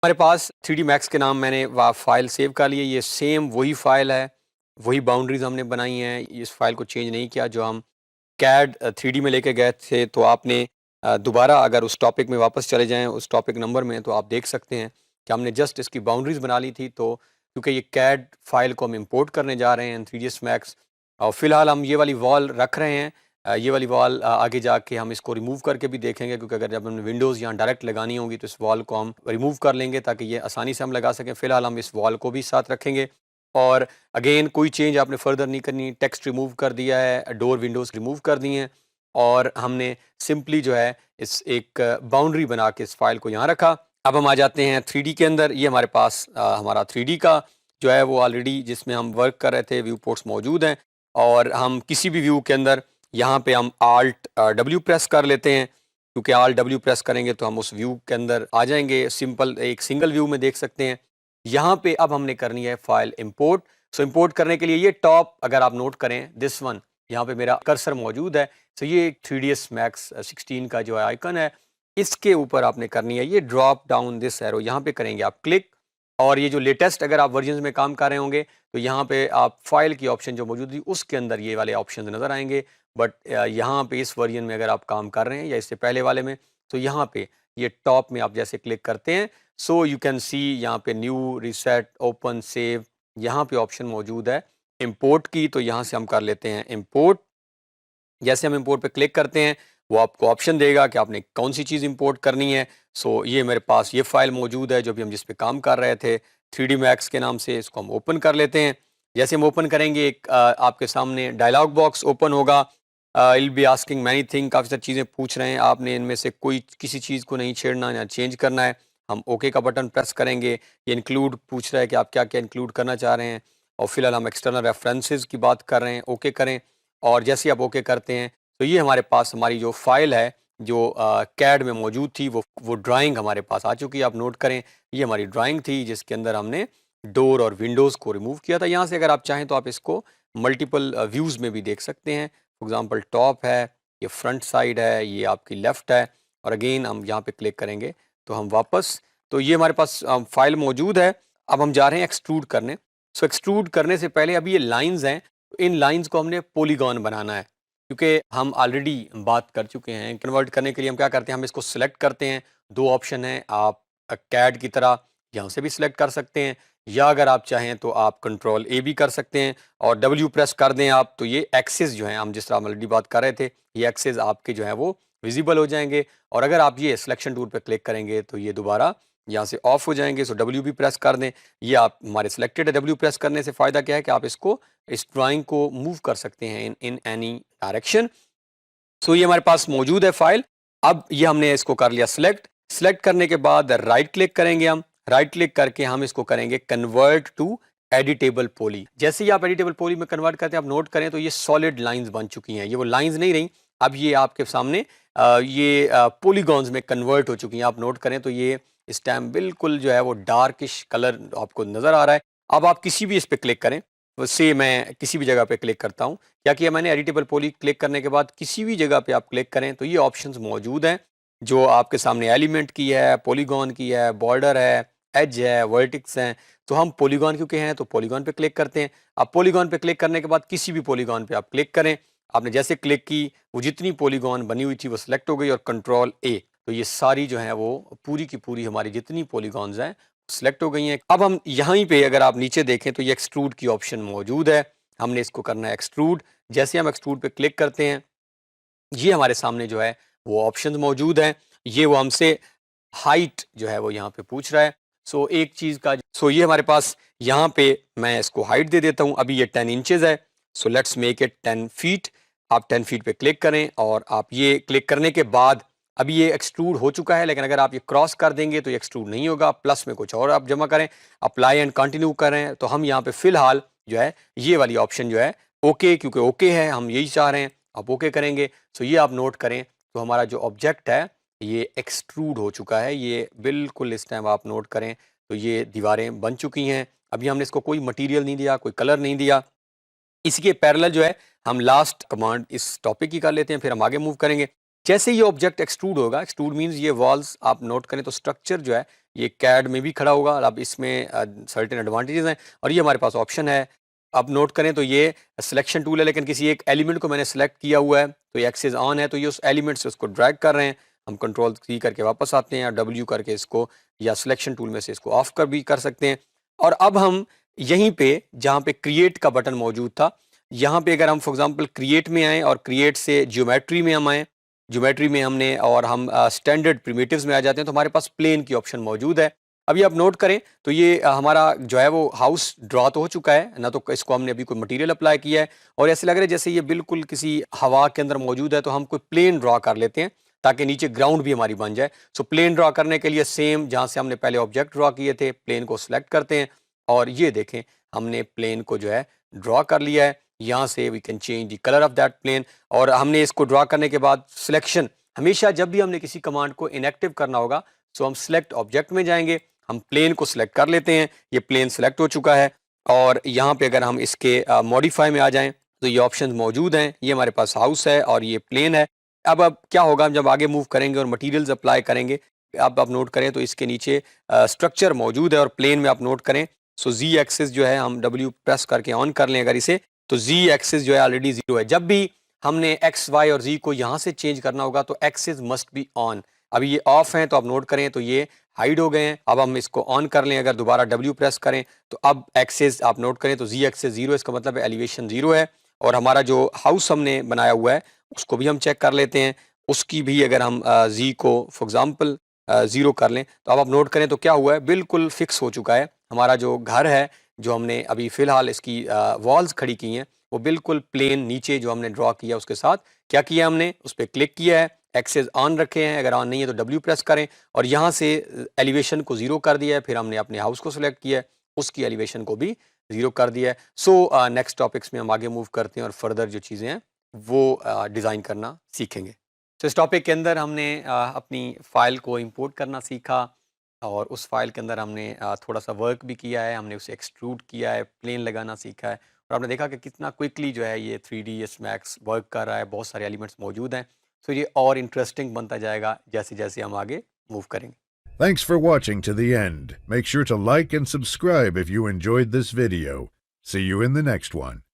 हमारे पास 3D Max के नाम मैंने फाइल सेव कर ली है। ये सेम वही फाइल है, वही बाउंड्रीज हमने बनाई हैं। इस फाइल को चेंज नहीं किया जो हम कैड 3D में लेके गए थे। तो आपने दोबारा अगर उस टॉपिक में वापस चले जाएं, उस टॉपिक नंबर में, तो आप देख सकते हैं कि हमने जस्ट इसकी बाउंड्रीज बना ली थी। तो क्योंकि ये कैड फाइल को हम इंपोर्ट करने जा रहे हैं 3ds Max, और फिलहाल हम ये वाली वॉल रख रहे हैं। ये वाली वॉल आगे जाके हम इसको रिमूव करके भी देखेंगे, क्योंकि अगर जब हमने विंडोज़ यहाँ डायरेक्ट लगानी होगी तो इस वॉल को हम रिमूव कर लेंगे ताकि ये आसानी से हम लगा सकें। फ़िलहाल हम इस वॉल को भी साथ रखेंगे। और अगेन कोई चेंज आपने फर्दर नहीं करनी। टेक्स्ट रिमूव कर दिया है, डोर विंडोज़ रिमूव कर दी हैं, और हमने सिंपली जो है इस एक बाउंड्री बना के इस फाइल को यहाँ रखा। अब हम आ जाते हैं 3D के अंदर। ये हमारे पास हमारा 3D का जो है वो ऑलरेडी जिसमें हम वर्क कर रहे थे व्यू पोर्ट्स मौजूद हैं, और हम किसी भी व्यू के अंदर यहाँ पे हम Alt W प्रेस कर लेते हैं, क्योंकि Alt W प्रेस करेंगे तो हम उस व्यू के अंदर आ जाएंगे। सिंपल एक सिंगल व्यू में देख सकते हैं। यहाँ पे अब हमने करनी है फाइल इंपोर्ट। सो इंपोर्ट करने के लिए ये टॉप अगर आप नोट करें, दिस वन, यहाँ पे मेरा कर्सर मौजूद है। सो ये 3ds Max 16 का जो आइकन है, इसके ऊपर आपने करनी है ये ड्रॉप डाउन दिस एरो, यहाँ पे करेंगे आप क्लिक। और ये जो लेटेस्ट अगर आप वर्जन में काम कर रहे होंगे तो यहाँ पे आप फाइल की ऑप्शन जो मौजूद थी उसके अंदर ये वाले ऑप्शन नज़र आएंगे। बट यहाँ पे इस वर्जन में अगर आप काम कर रहे हैं या इससे पहले वाले में, तो यहाँ पे ये टॉप में आप जैसे क्लिक करते हैं, सो यू कैन सी यहाँ पे न्यू, रिसेट, ओपन, सेव, यहाँ पे ऑप्शन मौजूद है इंपोर्ट की। तो यहाँ से हम कर लेते हैं इंपोर्ट। जैसे हम इंपोर्ट पे क्लिक करते हैं वो आपको ऑप्शन देगा कि आपने कौन सी चीज़ इंपोर्ट करनी है। सो ये मेरे पास ये फाइल मौजूद है जो भी हम जिस पे काम कर रहे थे 3D Max के नाम से। इसको हम ओपन कर लेते हैं। जैसे हम ओपन करेंगे एक आपके सामने डायलॉग बॉक्स ओपन होगा। Will be asking many thing, काफ़ी सारी चीज़ें पूछ रहे हैं। आपने इनमें से कोई किसी चीज़ को नहीं छेड़ना या चेंज करना है। हम ओके का बटन प्रेस करेंगे। ये इंक्लूड पूछ रहा है कि आप क्या क्या इंक्लूड करना चाह रहे हैं, और फिलहाल हम एक्सटर्नल रेफरेंसेस की बात कर रहे हैं, ओके करें। और जैसे ही आप ओके करते हैं तो ये हमारे पास हमारी जो फाइल है जो कैड में मौजूद थी वो ड्राइंग हमारे पास आ चुकी है। आप नोट करें ये हमारी ड्राइंग थी जिसके अंदर हमने डोर और विंडोज़ को रिमूव किया था। यहाँ से अगर आप चाहें तो आप इसको मल्टीपल व्यूज़ में भी देख सकते हैं। फॉर एग्जांपल टॉप है, ये फ्रंट साइड है, ये आपकी लेफ़्ट है, और अगेन हम यहाँ पे क्लिक करेंगे तो हम वापस, तो ये हमारे पास फाइल मौजूद है। अब हम जा रहे हैं एक्सट्रूड करने। सो एक्सट्रूड करने से पहले अभी ये लाइंस हैं, इन लाइंस को हमने पॉलीगॉन बनाना है, क्योंकि हम ऑलरेडी बात कर चुके हैं। कन्वर्ट करने के लिए हम क्या करते हैं, हम इसको सिलेक्ट करते हैं। दो ऑप्शन है, आप कैड की तरह यहाँ से भी सिलेक्ट कर सकते हैं, या अगर आप चाहें तो आप कंट्रोल ए भी कर सकते हैं और डब्ल्यू प्रेस कर दें आप, तो ये एक्सेस जो है हम जिस तरह ऑलरेडी बात कर रहे थे, ये एक्सेस आपके जो है वो विजिबल हो जाएंगे। और अगर आप ये सिलेक्शन टूल पर क्लिक करेंगे तो ये दोबारा यहाँ से ऑफ हो जाएंगे। सो डब्ल्यू भी प्रेस कर दें, ये आप हमारे सिलेक्टेड है। डब्ल्यू प्रेस करने से फ़ायदा क्या है कि आप इसको इस ड्राइंग को मूव कर सकते हैं इन एनी डायरेक्शन। सो ये हमारे पास मौजूद है फाइल। अब ये हमने इसको कर लिया सिलेक्ट। सिलेक्ट करने के बाद राइट क्लिक करेंगे हम। राइट क्लिक करके हम इसको करेंगे कन्वर्ट टू एडिटेबल पॉली। जैसे ही आप एडिटेबल पॉली में कन्वर्ट करते हैं, आप नोट करें तो ये सॉलिड लाइंस बन चुकी हैं। ये वो लाइंस नहीं रही, अब ये आपके सामने ये पॉलीगॉन्स में कन्वर्ट हो चुकी हैं। आप नोट करें तो ये इस टाइम बिल्कुल जो है वो डार्किश कलर आपको नजर आ रहा है। अब आप किसी भी इस पे क्लिक करें, से मैं किसी भी जगह पे क्लिक करता हूँ। क्या किया मैंने, एडिटेबल पॉली क्लिक करने के बाद किसी भी जगह पे आप क्लिक करें तो ये ऑप्शंस मौजूद हैं जो आपके सामने एलिमेंट की है, पॉलीगॉन की है, बॉर्डर है, एज है, वर्टिक्स हैं। तो हम पॉलीगॉन क्योंकि हैं तो पॉलीगॉन पे क्लिक करते हैं। अब पॉलीगॉन पे क्लिक करने के बाद किसी भी पॉलीगॉन पे आप क्लिक करें। आपने जैसे क्लिक की वो जितनी पॉलीगॉन बनी हुई थी वो सिलेक्ट हो गई, और कंट्रोल ए, तो ये सारी जो है वो पूरी की पूरी हमारी जितनी पॉलीगॉन्स हैं सिलेक्ट हो गई हैं। अब हम यहाँ पे अगर आप नीचे देखें तो ये एक्सट्रूड की ऑप्शन मौजूद है। हमने इसको करना है एक्सट्रूड। जैसे हम एक्सट्रूड पे क्लिक करते हैं, ये हमारे सामने जो है वो ऑप्शन मौजूद हैं। ये वो हमसे हाइट जो है वो यहाँ पे पूछ रहा है। सो एक चीज़ का, सो ये हमारे पास यहाँ पे मैं इसको हाइट दे देता हूँ। अभी ये 10 इंचेस है, so let's make it 10 feet. आप 10 फीट पे क्लिक करें, और आप ये क्लिक करने के बाद अभी ये एक्सट्रूड हो चुका है, लेकिन अगर आप ये क्रॉस कर देंगे तो ये एक्सट्रूड नहीं होगा। प्लस में कुछ और आप जमा करें, अप्लाई एंड कंटिन्यू करें, तो हम यहाँ पे फिलहाल जो है ये वाली ऑप्शन जो है ओके, क्योंकि ओके है, हम यही चाह रहे हैं, आप ओके करेंगे। सो ये आप नोट करें तो हमारा जो ऑब्जेक्ट है ये एक्सट्रूड हो चुका है। ये बिल्कुल इस टाइम आप नोट करें तो ये दीवारें बन चुकी हैं। अभी हमने इसको कोई मटेरियल नहीं दिया, कोई कलर नहीं दिया। इसी के पैरेलल जो है हम लास्ट कमांड इस टॉपिक की कर लेते हैं, फिर हम आगे मूव करेंगे। जैसे ये ऑब्जेक्ट एक्सट्रूड होगा, एक्सट्रूड मीन्स ये वॉल्स आप नोट करें तो स्ट्रक्चर जो है ये कैड में भी खड़ा होगा। और अब इसमें सर्टेन एडवांटेजेस हैं और ये हमारे पास ऑप्शन है। अब नोट करें तो ये सिलेक्शन टूल है, लेकिन किसी एक एलिमेंट को मैंने सेलेक्ट किया हुआ है तो ये एक्सेस ऑन है, तो ये उस एलिमेंट से उसको ड्रैग कर रहे हैं। हम कंट्रोल C करके वापस आते हैं या W करके इसको या सिलेक्शन टूल में से इसको ऑफ कर भी कर सकते हैं। और अब हम यहीं पे जहाँ पे क्रिएट का बटन मौजूद था, यहाँ पे अगर हम फॉर एग्जांपल क्रिएट में आए और क्रिएट से ज्योमेट्री में हम आए, ज्योमेट्री में हमने और हम स्टैंडर्ड प्रिमिटिव्स में आ जाते हैं तो हमारे पास प्लेन की ऑप्शन मौजूद है। अभी आप नोट करें तो ये हमारा जो है वो हाउस ड्रॉ तो हो चुका है ना, तो इसको हमने अभी कोई मटेरियल अप्लाई किया है और ऐसे लग रहा है जैसे ये बिल्कुल किसी हवा के अंदर मौजूद है। तो हम कोई प्लेन ड्रॉ कर लेते हैं ताकि नीचे ग्राउंड भी हमारी बन जाए। सो प्लेन ड्रॉ करने के लिए सेम जहाँ से हमने पहले ऑब्जेक्ट ड्रॉ किए थे, प्लेन को सिलेक्ट करते हैं और ये देखें हमने प्लेन को जो है ड्रॉ कर लिया है। यहाँ से we can change the colour of that plane. और हमने इसको ड्रॉ करने के बाद सिलेक्शन, हमेशा जब भी हमने किसी कमांड को इनएक्टिव करना होगा सो हम सिलेक्ट ऑब्जेक्ट में जाएंगे, हम प्लेन को सिलेक्ट कर लेते हैं, ये प्लेन सिलेक्ट हो चुका है। और यहाँ पे अगर हम इसके मॉडिफाई में आ जाएं तो ये ऑप्शंस मौजूद हैं। ये हमारे पास हाउस है और ये प्लेन है। अब क्या होगा, हम जब आगे मूव करेंगे और मटेरियल्स अप्लाई करेंगे, अब आप नोट करें तो इसके नीचे स्ट्रक्चर मौजूद है और प्लेन में आप नोट करें सो Z एक्सिस जो है हम W प्रेस करके ऑन कर लें अगर इसे, तो Z एक्सिस जो है ऑलरेडी 0 है। जब भी हमने X, Y और Z को यहाँ से चेंज करना होगा तो एक्सिस मस्ट बी ऑन। अभी ये ऑफ हैं तो आप नोट करें तो ये हाइड हो गए हैं। अब हम इसको ऑन कर लें, अगर दोबारा W प्रेस करें तो अब एक्सिस आप नोट करें तो Z एक्सिस 0, इसका मतलब है एलिवेशन 0 है। और हमारा जो हाउस हमने बनाया हुआ है उसको भी हम चेक कर लेते हैं, उसकी भी अगर हम Z को फॉर एग्जांपल 0 कर लें तो अब आप नोट करें तो क्या हुआ है, बिल्कुल फिक्स हो चुका है। हमारा जो घर है, जो हमने अभी फ़िलहाल इसकी वॉल्स खड़ी की हैं, वो बिल्कुल प्लेन नीचे जो हमने ड्रॉ किया उसके साथ क्या किया हमने, उस पर क्लिक किया है, एक्सेस ऑन रखे हैं, अगर ऑन नहीं है तो W प्रेस करें और यहाँ से एलिवेशन को 0 कर दिया है। फिर हमने अपने हाउस को सिलेक्ट किया है, उसकी एलिवेशन को भी 0 कर दिया है। सो नेक्स्ट टॉपिक्स में हम आगे मूव करते हैं और फर्दर जो चीज़ें हैं वो डिज़ाइन करना सीखेंगे। तो इस टॉपिक के अंदर हमने अपनी फ़ाइल को इंपोर्ट करना सीखा और उस फाइल के अंदर हमने थोड़ा सा वर्क भी किया है, हमने उसे एक्सट्रूड किया है, प्लेन लगाना सीखा है और आपने देखा कि कितना क्विकली जो है ये 3D एस मैक्स वर्क कर रहा है, बहुत सारे एलिमेंट्स मौजूद हैं। सो ये और इंटरेस्टिंग बनता जाएगा जैसे जैसे हम आगे मूव करेंगे। Thanks for watching to the end. Make sure to like and subscribe if you enjoyed this video. See you in the next one.